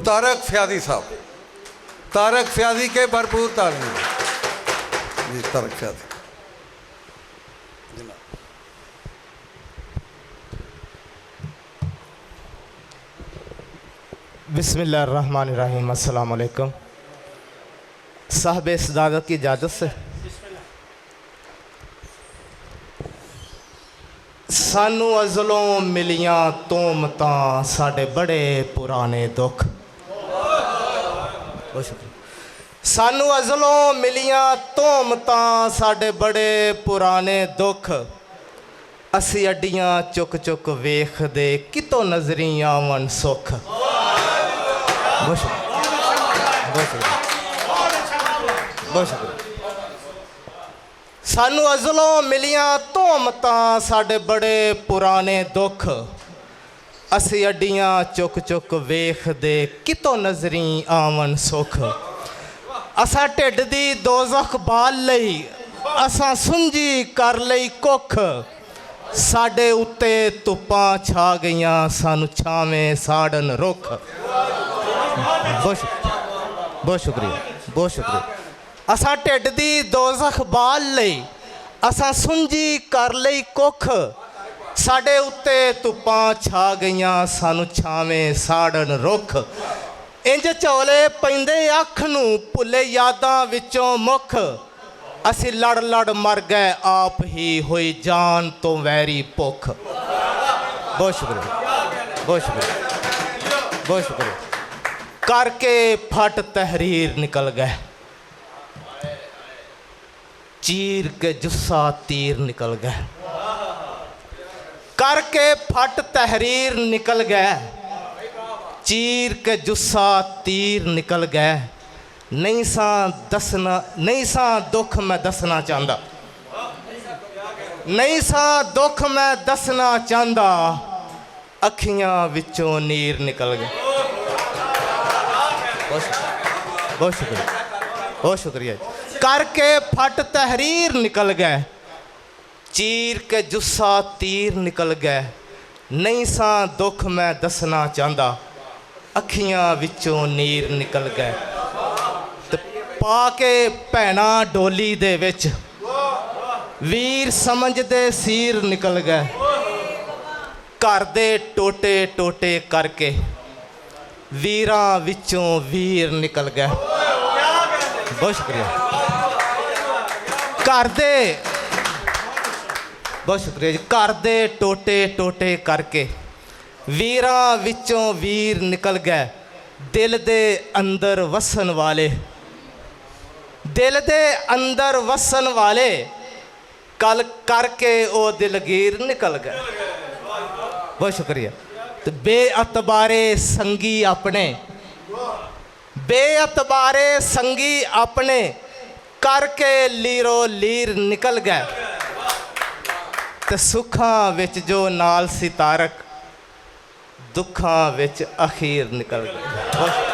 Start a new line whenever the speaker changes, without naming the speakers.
तारक फ्यादी साहब, तारक फ्यादी के भरपूर तारीफ जी। तारक फ्यादी
बिस्मिल्लाहिर्रहमानिर्रहीम। अस्सलाम वालेकुम। साहब सदाकत की इजाज़त से सानू अज़लों मिलियां तोहमतां साडे बड़े पुराने दुख। सानू अज़लों मिलियां तोहमतां साडे बड़े पुराने दुख। असी अड्डियां चुक चुक वेखदे कितों नज़री आवन सुख। बहुत शुक्रिया, बहुत शुक्रिया, बहुत शुक्रिया। सानू अज़लों मिलियां तोहमतां साडे बड़े पुराने दुख। असी अड्डियां चुक चुक वेखदे कितों नज़री आवन सुख। असां ढिड दी दोज़ख बाल लई असां सुंजी कर लई कुख। साडे उत्ते धुप्पां छा गईयां सानू छावें साड़न रुख। बहुत शुक्रिया, बहुत शुक्रिया, बहुत शुक्रिया। असां ढिड दी दोज़ख बाल लई असां सुंजी कर लई कुख। साडे उत्ते धुप्पां छा गईयां सानू छावें साड़न रुख। इंज झोले पैंदे अख नूं भुले यादां विचों मुख। असी लड़ लड़ मर गए आप ही होई जान तो वैरी भुख। बहुत शुक्रिया, बहुत शुक्रिया, बहुत शुक्रिया। करके फट तहरीर निकल गए, चीर के जुस्सा तीर निकल गए। करके फट तहरीर निकल गए, चीर के जुस्सा तीर निकल गए। नहीं सा दसना, नहीं सा दुख मैं दसना चाहता, नहीं सा दुख मैं दसना चाहता। अखियां विचों नीर निकल गए। बहुत शुक्रिया, बहुत शुक्रिया। करके फट तहरीर निकल गए, चीर के जुस्सा तीर निकल गए। नहीं सा दुख मैं दसना चाहता, अखियां विचों नीर निकल गए। ते पाके भैना डोली दे विच वीर समझदे सीर निकल गए। घर दे टोटे टोटे करके वीरां विचों वीर निकल गए। बहुत शुक्रिया। घर दे, बहुत शुक्रिया जी। घर दे टोटे टोटे करके वीरां विचों वीर निकल गए। दिल दे अंदर वसन वाले, दिल दे अंदर वसन वाले कल करके ओ दिलगीर निकल गए। बहुत शुक्रिया। तो बेअतबारे संगी अपने, बेअतबारे संगी अपने करके लीरो लीर निकल गए। तो सुखां विच जो नाल सी तारक, दुखां विच अखीर निकल गए।